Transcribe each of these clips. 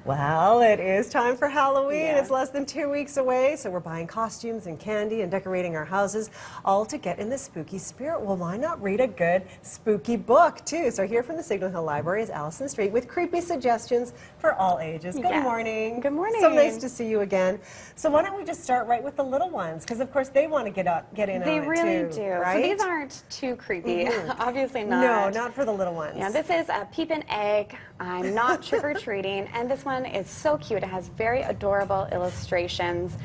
Well, it is time for Halloween. Yeah. It's less than 2 weeks away, so we're buying costumes and candy and decorating our houses, all to get in the spooky spirit. Well, why not read a good spooky book, too? So here from the Signal Hill Library is Allison Streit with creepy suggestions for all ages. Good morning. Good morning. So nice to see you again. So why don't we just start right with the little ones, because of course they want to get in on it too, They really do. right? So these aren't too creepy. Obviously not. No, not for the little ones. Yeah, this is a Peep and Egg. I'm not trick-or-treating, and this one is so cute. It has very adorable illustrations.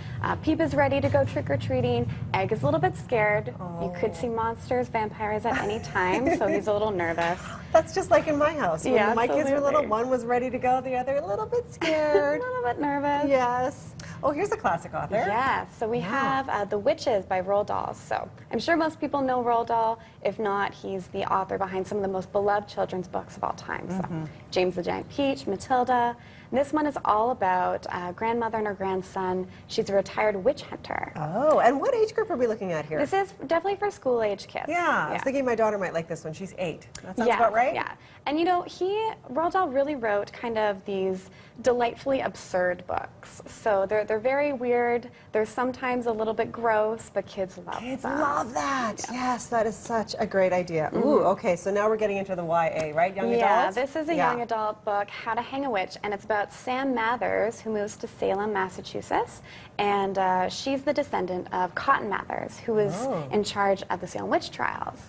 Peep is ready to go trick-or-treating. Egg is a little bit scared. Oh. You could see monsters, vampires at any time, so he's a little nervous. That's just like in my house. When Yeah, my kids were little, absolutely. one was ready to go, the other a little bit scared. A little bit nervous. Yes. Oh, here's a classic author. Yes, so we have The Witches by Roald Dahl. So I'm sure most people know Roald Dahl. If not, he's the author behind some of the most beloved children's books of all time. So James the Giant Peach, Matilda. This one is all about a grandmother and her grandson. She's a retired witch hunter. Oh, and what age group are we looking at here? This is definitely for school-age kids. Yeah, I was thinking my daughter might like this one. She's 8. That sounds about right? Yeah. And you know, Roald Dahl really wrote kind of these delightfully absurd books. So they're very weird. They're sometimes a little bit gross, but kids love them. Kids love that. Yes, that is such a great idea. Ooh, okay, so now we're getting into the YA, right? Young adult? Yeah, this is a young adult book, How to Hang a Witch, and it's about Sam Mathers, who moves to Salem, Massachusetts, and she's the descendant of Cotton Mathers, who was in charge of the Salem witch trials.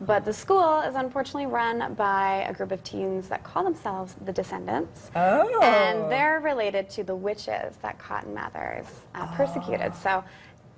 But the school is unfortunately run by a group of teens that call themselves the Descendants. Oh. And they're related to the witches that Cotton Mathers persecuted. So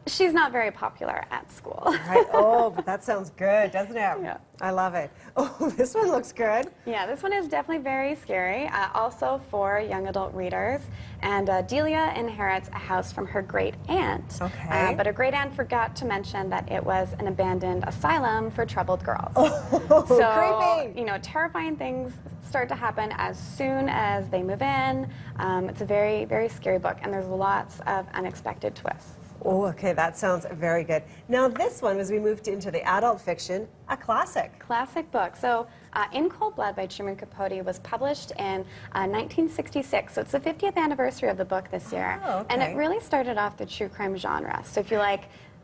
she's not very popular at school. Right. Oh, but that sounds good, doesn't it? Yeah. I love it. Oh, this one looks good. Yeah, this one is definitely very scary, also for young adult readers. And Delia inherits a house from her great aunt. Okay. But her great aunt forgot to mention that it was an abandoned asylum for troubled girls. Oh, So, creepy. you know, terrifying things start to happen as soon as they move in. It's a very, very scary book, and there's lots of unexpected twists. Oh, okay, that sounds very good. Now this one, as we moved into the adult fiction, a classic. Classic book. So, In Cold Blood by Truman Capote was published in 1966. So it's the 50th anniversary of the book this year. Oh, okay. And it really started off the true crime genre. So if you like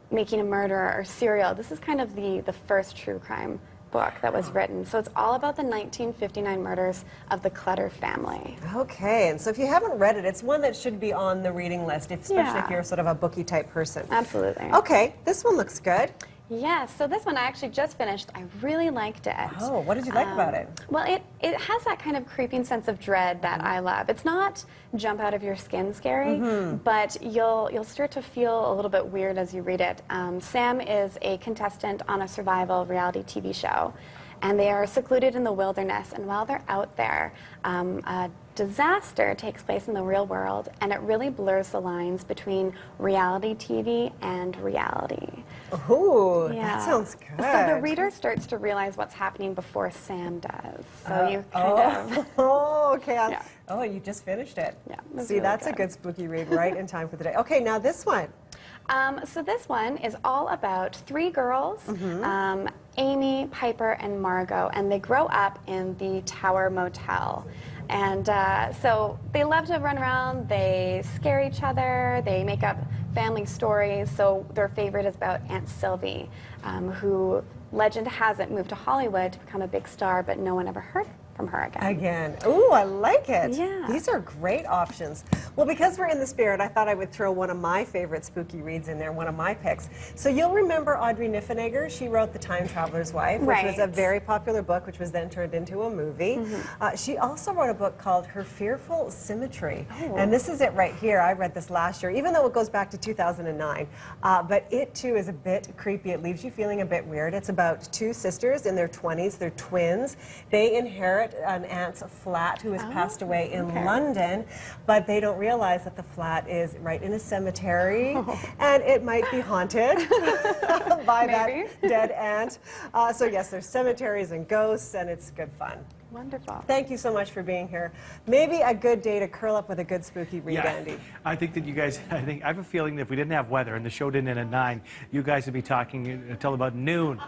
making a murder or serial, this is kind of the first true crime book that was written. So it's all about the 1959 murders of the Clutter family. Okay, and so if you haven't read it, it's one that should be on the reading list, especially if you're sort of a booky type person. Absolutely. Okay, this one looks good. Yes, so this one I actually just finished. I really liked it. Oh, what did you like about it? Well, it has that kind of creeping sense of dread that I love. It's not jump out of your skin scary, but you'll start to feel a little bit weird as you read it. Sam is a contestant on a survival reality TV show, and they are secluded in the wilderness, and while they're out there, a disaster takes place in the real world, and it really blurs the lines between reality TV and reality. Ooh, Yeah. that sounds good. So the reader starts to realize what's happening before Sam does. So you kind of... Oh, okay. Yeah. Oh, you just finished it. Yeah, it's See, really that's a good. good spooky read right in time for the day. Okay, now this one. So this one is all about 3 girls, Amy, Piper, and Margot, and they grow up in the Tower Motel. And so they love to run around, they scare each other, they make up family stories. So their favorite is about Aunt Sylvie, who, legend has it, moved to Hollywood to become a big star, but no one ever heard from her again. Ooh, I like it. Yeah. These are great options. Well, because we're in the spirit, I thought I would throw one of my favorite spooky reads in there, one of my picks. So you'll remember Audrey Niffenegger. She wrote The Time Traveler's Wife, which was a very popular book, which was then turned into a movie. She also wrote a book called Her Fearful Symmetry. And this is it right here. I read this last year, even though it goes back to 2009. But it, too, is a bit creepy. It leaves you feeling a bit weird. It's about 2 sisters in their 20s. They're twins. They inherit an aunt's flat who has passed away in London, but they don't realize that the flat is right in a cemetery, and it might be haunted by that dead aunt. So yes, there's cemeteries and ghosts, and it's good fun. Wonderful. Thank you so much for being here. Maybe a good day to curl up with a good spooky read, Andy. I think that you guys, I have a feeling that if we didn't have weather and the show didn't end at 9, you guys would be talking until about noon.